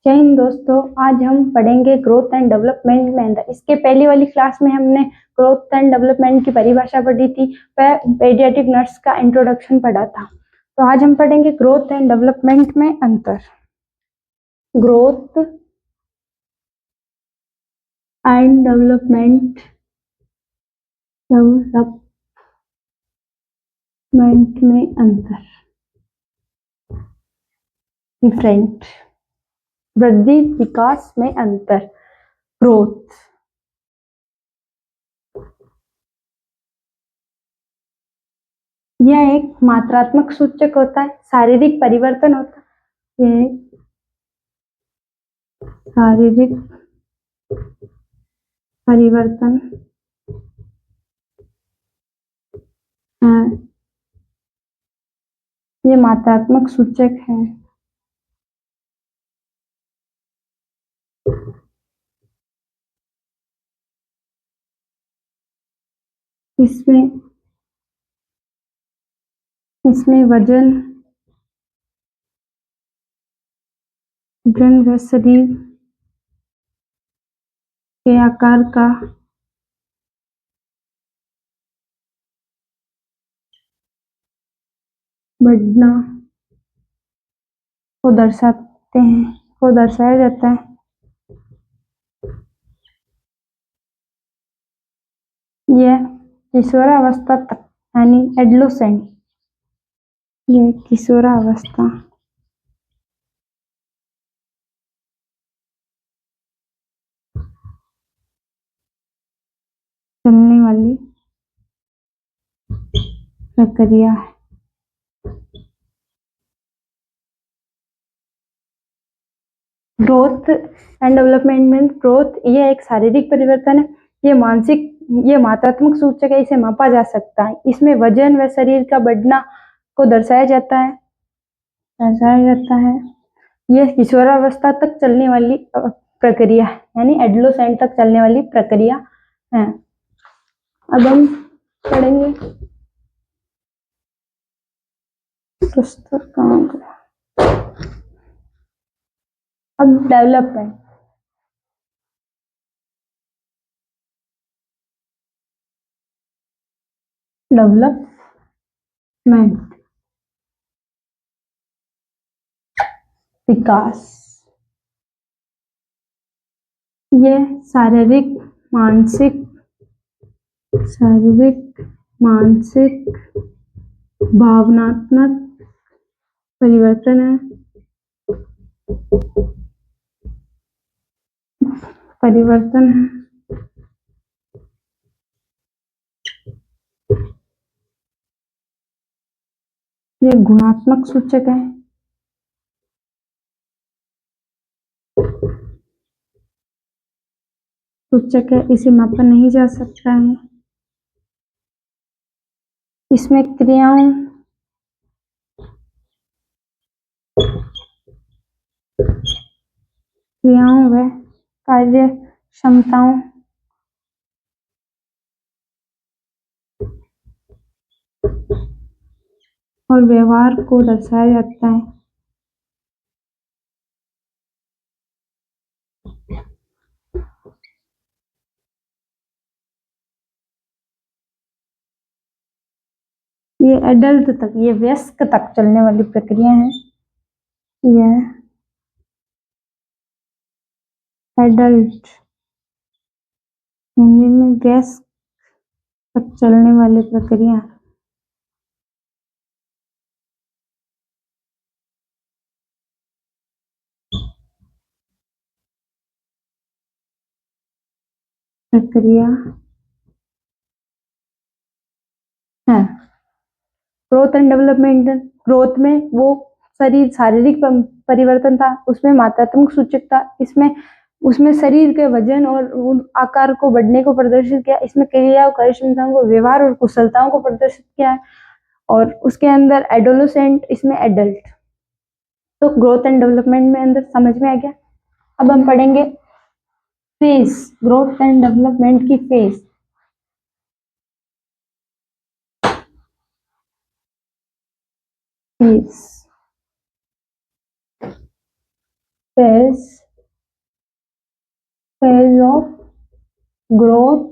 जय हिंद दोस्तों। आज हम पढ़ेंगे ग्रोथ एंड डेवलपमेंट में अंतर। इसके पहली वाली क्लास में हमने ग्रोथ एंड डेवलपमेंट की परिभाषा पढ़ी थी, वह पेडियाट्रिक नर्स का इंट्रोडक्शन पढ़ा था। तो आज हम पढ़ेंगे ग्रोथ एंड डेवलपमेंट में अंतर। ग्रोथ एंड डेवलपमेंट में अंतर। डिफरेंट। वृद्धि विकास में अंतर। ग्रोथ यह एक मात्रात्मक सूचक होता है, शारीरिक परिवर्तन होता है। यह शारीरिक परिवर्तन है। ये मात्रात्मक सूचक है। इसमें वजन व शरीर के आकार का बढ़ना को दर्शाया जाता है। यह किशोरावस्था तक यानी एडोलेसेंट, यह किशोरावस्था चलने वाली प्रक्रिया है। ग्रोथ एंड डेवलपमेंट में ग्रोथ यह एक शारीरिक परिवर्तन है। ये मात्रात्मक सूचक है, इसे मापा जा सकता है। इसमें वजन व शरीर का बढ़ना को दर्शाया जाता है। यह किशोरावस्था तक चलने वाली प्रक्रिया है, यानी एडोलेसेंट तक चलने वाली प्रक्रिया है। अब हम पढ़ेंगे अब डेवलपमेंट। विकास यह शारीरिक मानसिक भावनात्मक परिवर्तन है। ये गुणात्मक सूचक है। इसे मापा नहीं जा सकता है। इसमें क्रियाओं व कार्य क्षमताओं और व्यवहार को दर्शाया जाता है। ये एडल्ट तक, ये वयस्क तक चलने वाली प्रक्रिया है। यह एडल्ट हिंदी में वयस्क तक चलने वाली प्रक्रिया। है। Growth and development. ग्रोथ में वो शारीरिक परिवर्तन था, उसमें मात्रात्मक सूचक था। उसमें शरीर के वजन और आकार को बढ़ने को प्रदर्शित किया। इसमें क्रिया, कार्यक्षमताओं को, व्यवहार और कुशलताओं को प्रदर्शित किया है। और उसके अंदर एडोलेसेंट, इसमें एडल्ट। तो ग्रोथ एंड डेवलपमेंट में अंदर समझ में आ गया। अब हम पढ़ेंगे फेज, ग्रोथ एंड डेवलपमेंट की phase. phase of growth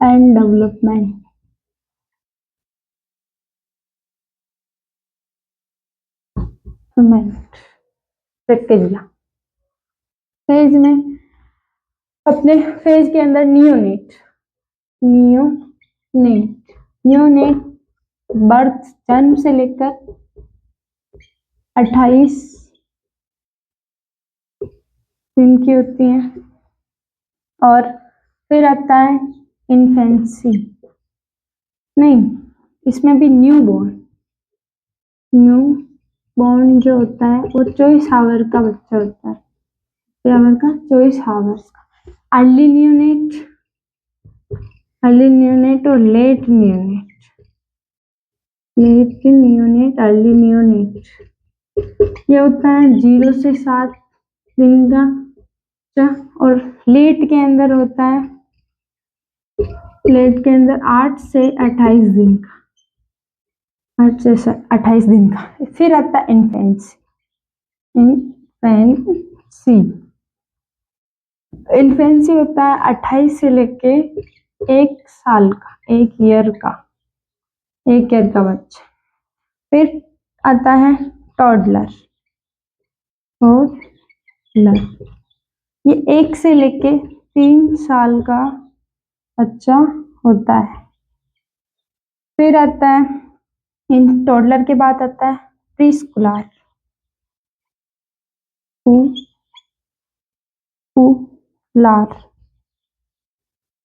and development. Phase में अपने फेज के अंदर नियोनेट बर्थ जन्म से लेकर 28 दिन की होती है। और फिर आता है इन्फेंसी, नहीं इसमें भी न्यू बॉर्न जो होता है वो 24 आवर का बच्चा होता है, 24 आवर्स का। अर्ली नियोनेट और लेट नियोनेट अर्ली नियोनेट ये होता है 0 से 7 दिन का। और लेट के अंदर होता है 8 से 28 दिन का, 8 से 28 दिन का। फिर आता है इन्फेंसी होता है 28 से लेके 1 साल का, 1 ईयर का बच्चा। फिर आता है टॉडलर, ये 1 से लेके 3 साल का बच्चा होता है। फिर आता है इन टॉडलर के बाद आता है प्रीस्कूलर,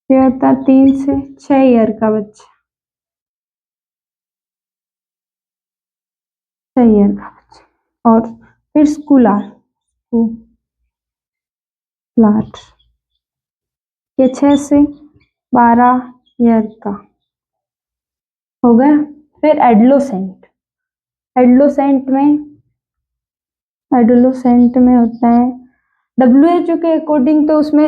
ये होता है 3 से 6 ईयर का बच्चा, 6 ईयर का बच्चा। और फिर स्कूलर ये 6 से 12 ईयर का हो गया। फिर एडोलेसेंट में होता है WHO के अकॉर्डिंग तो उसमें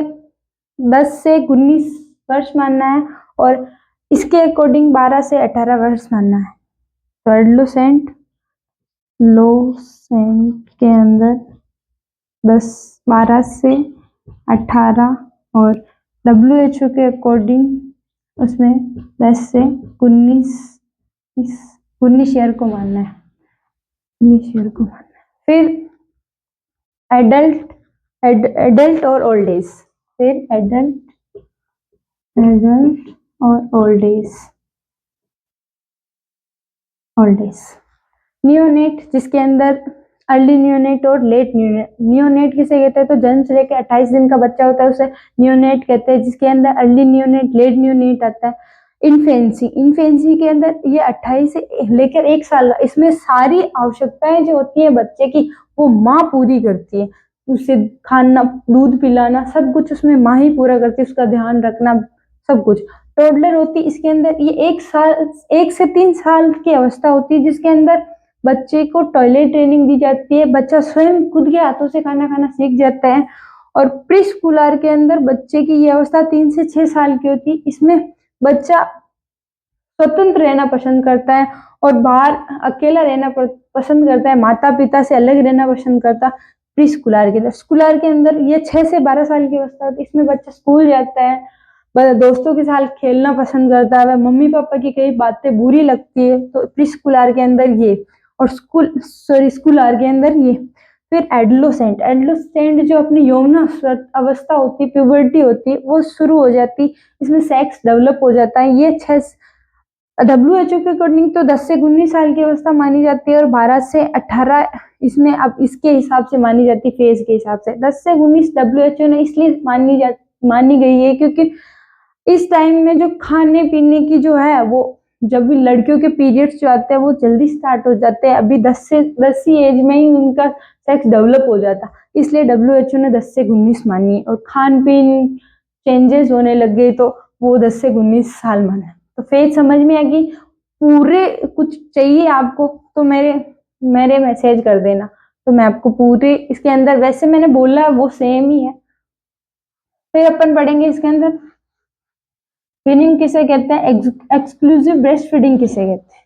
10 से 19 वर्ष मानना है और इसके अकॉर्डिंग 12 से 18 वर्ष मानना है। तो एडोलेसेंट के अंदर 12 से 18 और WHO के अकॉर्डिंग उसमें 10 से 19 ईयर को मानना है, 19 ईयर को मानना है। फिर एडल्ट और ओल्ड एज, फिर एडल्ट और ओल्ड एज। नियोनेट जिसके अंदर अर्ली नियोनेट और लेट नियोनेट किसे कहते हैं? तो जन्म से लेकर 28 दिन का बच्चा होता है उसे नियोनेट कहते हैं, जिसके अंदर अर्ली नियोनेट लेट नियोनेट आता है। इन्फेंसी के अंदर ये 28 से लेकर 1 साल, इसमें सारी आवश्यकताएं जो होती है बच्चे की वो माँ पूरी करती है, उसे खाना दूध पिलाना सब कुछ उसमें माँ ही पूरा करती है, उसका ध्यान रखना सब कुछ। टोडलर होती है इसके अंदर ये 1 से 3 साल की अवस्था होती है जिसके अंदर बच्चे को टॉयलेट ट्रेनिंग दी जाती है, बच्चा स्वयं खुद के हाथों से खाना खाना सीख जाता है। और प्री स्कूलर के अंदर बच्चे की ये अवस्था 3 से 6 साल की होती है, इसमें बच्चा स्वतंत्र रहना पसंद करता है और बाहर अकेला रहना पसंद करता है, माता पिता से अलग रहना पसंद करता है। प्री स्कूलर के अंदर ये 6 से 12 साल की अवस्था होती है, इसमें बच्चा स्कूल जाता है, दोस्तों के साथ खेलना पसंद करता है, मम्मी पापा की कई बातें बुरी लगती है तो प्री स्कूलर के अंदर ये, और स्कूलर के अंदर ये। फिर एडोलेसेंट जो अपनी यौन अवस्था होती है, प्यूबर्टी होती है, वो शुरू हो जाती, इसमें सेक्स डेवलप हो जाता है। ये 6 WHO के अकॉर्डिंग तो 10 से 19 साल की अवस्था मानी जाती है और 12 से 18 इसमें अब इसके हिसाब से मानी जाती है, फेज के हिसाब से। 10 से 19 WHO ने इसलिए मानी गई है क्योंकि इस टाइम में जो खाने पीने की जो है वो, जब भी लड़कियों के पीरियड्स जो आते हैं वो जल्दी स्टार्ट हो जाते हैं, अभी 10 ही एज में ही उनका सेक्स डेवलप हो जाता, इसलिए WHO ने 10 से 19 मानी। और खान पीन चेंजेस होने लग गए तो वो 10 से 19 साल माना। तो फेज समझ में आ गई? पूरे कुछ चाहिए आपको तो मेरे मैसेज कर देना, तो मैं आपको पूरे इसके अंदर वैसे मैंने बोला वो सेम ही है। फिर अपन पढ़ेंगे इसके अंदर विनिंग किसे कहते हैं, एक्सक्लूसिव ब्रेस्ट फीडिंग किसे कहते हैं।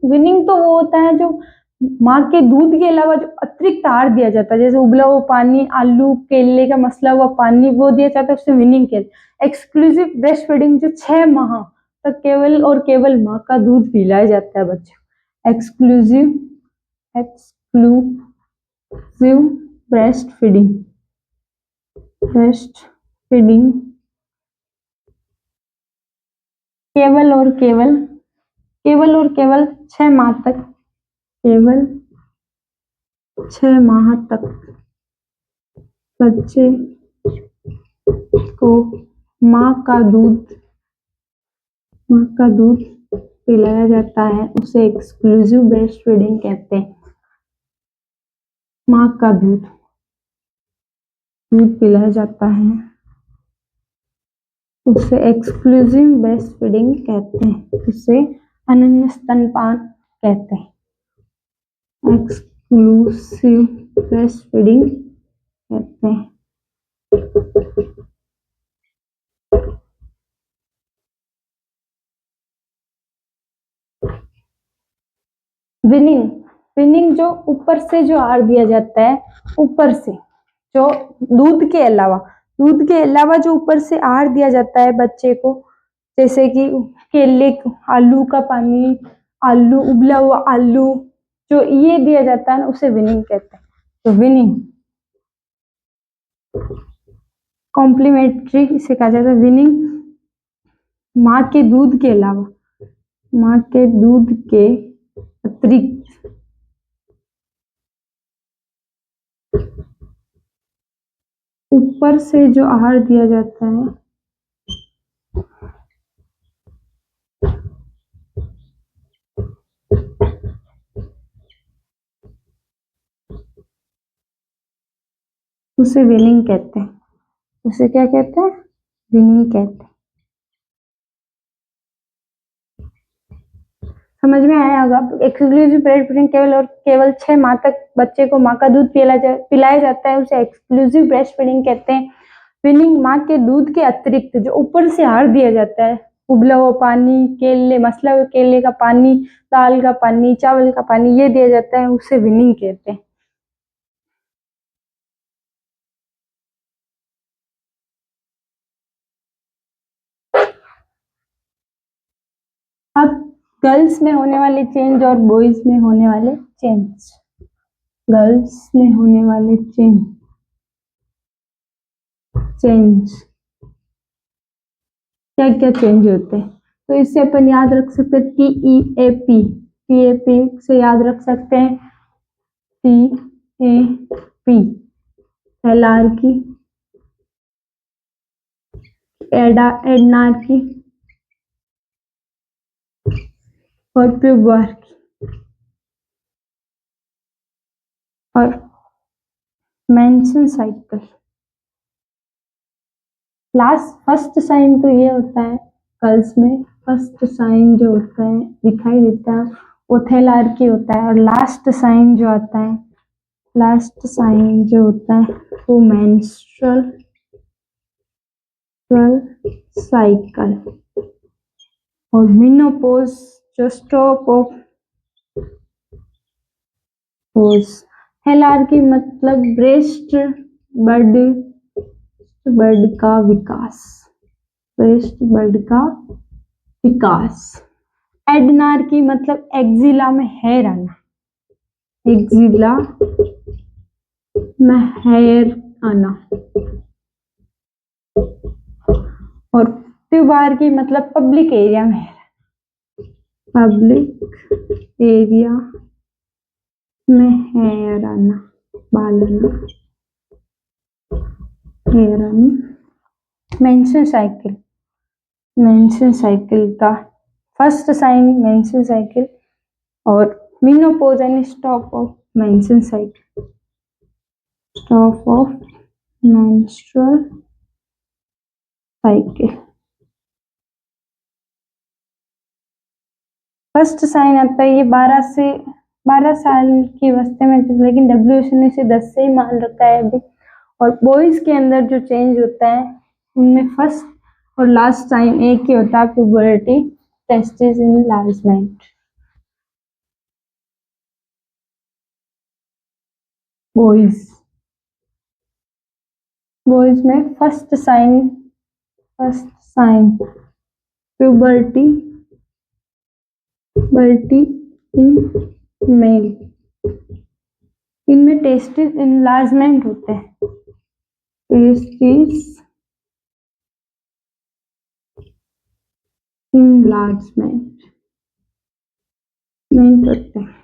विनिंग तो वो होता है जो माँ के दूध के अलावा जो अतिरिक्त आहार दिया जाता है, जैसे उबला हुआ पानी, आलू, केले का मसला हुआ पानी, वो दिया जाता है, उससे वीनिंग कहते हैं। एक्सक्लूसिव ब्रेस्ट फीडिंग, जो 6 माह तक केवल और केवल माँ का दूध पिलाया जाता है बच्चों। एक्सक्लूसिव ब्रेस्ट फीडिंग, केवल और केवल 6 माह तक, केवल 6 माह तक बच्चे को माँ का दूध पिलाया जाता है, उसे एक्सक्लूसिव ब्रेस्ट फीडिंग कहते हैं। माँ का दूध पिलाया जाता है, उसे एक्सक्लूसिव ब्रेस्ट फीडिंग कहते हैं, उसे अनन्य स्तनपान कहते हैं। एक्सक्लूसिव ब्रेस्ट फीडिंग कहते हैं। विनिंग जो ऊपर से जो आहार दिया जाता है, ऊपर से जो दूध के अलावा जो ऊपर से आहार दिया जाता है बच्चे को, जैसे कि केले, आलू का पानी, आलू, उबला हुआ आलू, जो ये दिया जाता है ना, उसे विनिंग कहते हैं। तो विनिंग कॉम्प्लीमेंट्री इसे कहा जाता है। विनिंग माँ के दूध के अतिरिक्त ऊपर से जो आहार दिया जाता है, उसे विनिंग कहते हैं। उसे क्या कहते हैं? विनिंग कहते हैं। समझ में आया होगा? एक्सक्लूसिव ब्रेस्ट फीडिंग केवल 6 माह तक बच्चे को माँ का दूध पिलाया जाता है, उसे एक्सक्लूसिव ब्रेस्ट फीडिंग कहते हैं। विनिंग माँ के दूध के अतिरिक्त जो ऊपर से आहार दिया जाता है, उबला हुआ पानी, केले, मसला हुआ केले का पानी, दाल का पानी, चावल का पानी, ये दिया जाता है, उसे विनिंग कहते हैं। अब गर्ल्स में होने वाले चेंज और बॉयज में होने वाले चेंज। गर्ल्स में होने वाले चेंज क्या क्या चेंज होते हैं? तो इससे अपन याद रख सकते हैं TEAP से याद रख सकते हैं। TAP एलार्की, एडनार्की और प्यूबार्की और मेंस्ट्रुअल साइकिल। फर्स्ट साइन तो ये होता है गर्ल्स में, फर्स्ट साइन जो होता है दिखाई देता है वो थैलार्की होता है, और लास्ट साइन जो आता है, लास्ट साइन जो होता है वो मेंस्ट्रुअल साइकिल। और मेनोपॉज जो स्टॉप ऑफ पोज। थैलार्की मतलब ब्रेस्ट बर्ड का विकास, ब्रेस्ट बर्ड का विकास। एडनार्की मतलब एक्जिला में हेयर आना, एक्जिला में हेयर आना। और प्यूबार्की मतलब पब्लिक एरिया में हेयर आना, बाल आना, हेयर आना। मेंस्ट्रुअल साइकिल का फर्स्ट साइन मेंस्ट्रुअल साइकिल और मेनोपॉज यानी stop of menstrual cycle, stop of menstrual cycle. First sign आता है ये 12 साल की अवस्था में, लेकिन WHO ने इसे 10 से ही मान रखा है अभी। और बॉयज के अंदर जो चेंज होता है उनमें फर्स्ट और लास्ट साइन एक ही होता है, प्यूबर्टी, टेस्टिस इनलार्जमेंट। बॉयज में first sign puberty in male, इनमें टेस्टिस इनलार्जमेंट होते हैं, टेस्टिस इनलार्जमेंट होते हैं।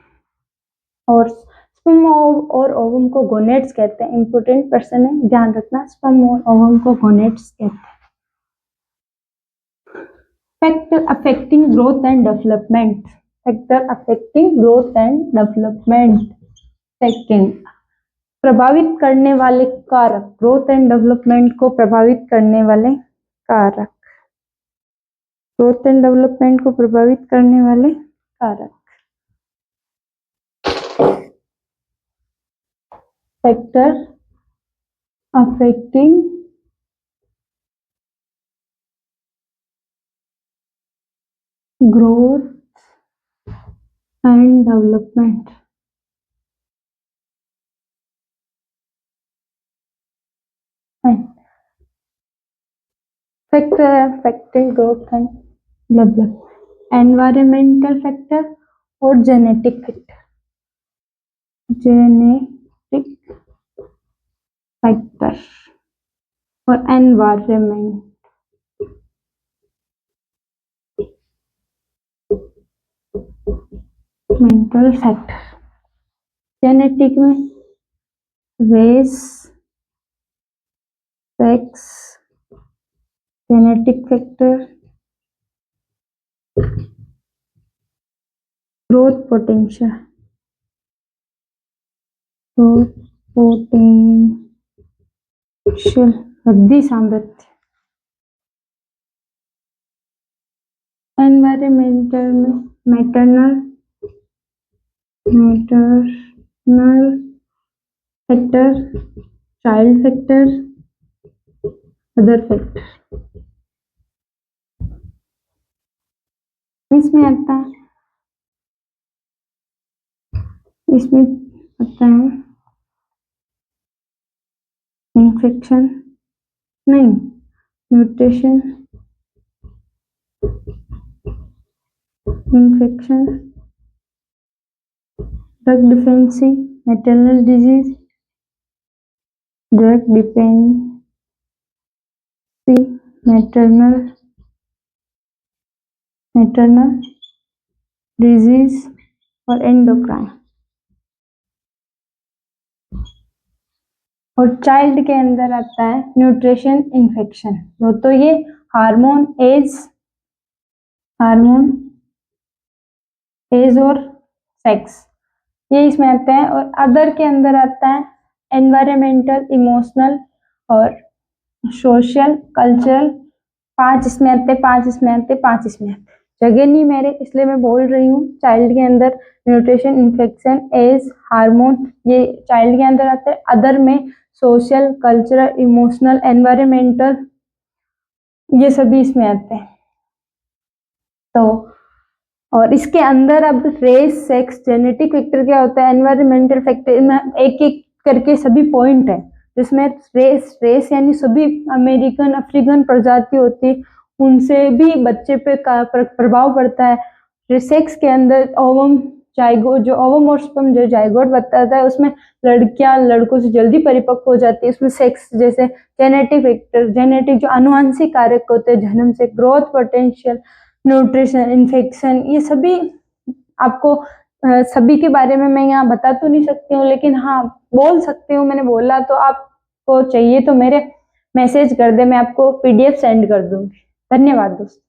और स्पर्म और ओवम को गोनेड्स कहते हैं। इंपोर्टेंट पर्सन है, ध्यान रखना, स्पर्म और ओवम को गोनेड्स कहते हैं। Factor affecting growth and development, second, प्रभावित करने वाले कारक, ग्रोथ एंड डेवलपमेंट को प्रभावित करने वाले कारक, factor affecting growth and development, factor affecting growth and development, environmental factor और जेनेटिक फैक्टर, और एनवायरमेंटल फैक्टर। जेनेटिक में race, sex, genetic factor, growth potential, वृद्धि सामर्थ्य। एनवायरमेंटल में maternal factor, child factor, other factor. इसमें आता है इन्फेक्शन, नहीं, mutation, drug dependency, maternal disease, maternal disease और एंडोक्राइन। और चाइल्ड के अंदर आता है न्यूट्रिशन इन्फेक्शन, तो ये हार्मोन एज और सेक्स, ये इसमें आते हैं। और अदर के अंदर आता है एनवायरमेंटल, इमोशनल और सोशल, कल्चरल। 5 इसमें आते, 5 इसमें आते, 5 इसमें आते। जगह नहीं मेरे, इसलिए मैं बोल रही हूँ। चाइल्ड के अंदर न्यूट्रिशन, इन्फेक्शन, एज, हार्मोन, ये चाइल्ड के अंदर आते हैं। अदर में सोशल, कल्चरल, इमोशनल, एनवायरमेंटल, ये सभी इसमें आते हैं। तो और इसके अंदर अब रेस, सेक्स, जेनेटिक फैक्टर क्या होता है, एनवायरमेंटल फैक्टर, इनमें एक एक करके सभी पॉइंट है, जिसमें रेस यानी सभी अमेरिकन, अफ्रीकन प्रजाति होती, उनसे भी बच्चे पे प्रभाव पड़ता है। सेक्स के अंदर ओवम, जाइगोट, जो ओवम और स्पर्म जो जाइगोट बताता है, उसमें लड़कियां लड़कों से जल्दी परिपक्व हो जाती है। उसमें सेक्स जैसे जेनेटिक फैक्टर, जेनेटिक जो आनुवंशिक कारक होते हैं जन्म से, ग्रोथ पोटेंशियल, न्यूट्रिशन, इन्फेक्शन, ये सभी आपको सभी के बारे में मैं यहाँ बता तो नहीं सकती हूँ, लेकिन हाँ बोल सकती हूँ। मैंने बोला, तो आपको चाहिए तो मेरे मैसेज कर दे, मैं आपको PDF सेंड कर दूंगी। धन्यवाद दोस्तों।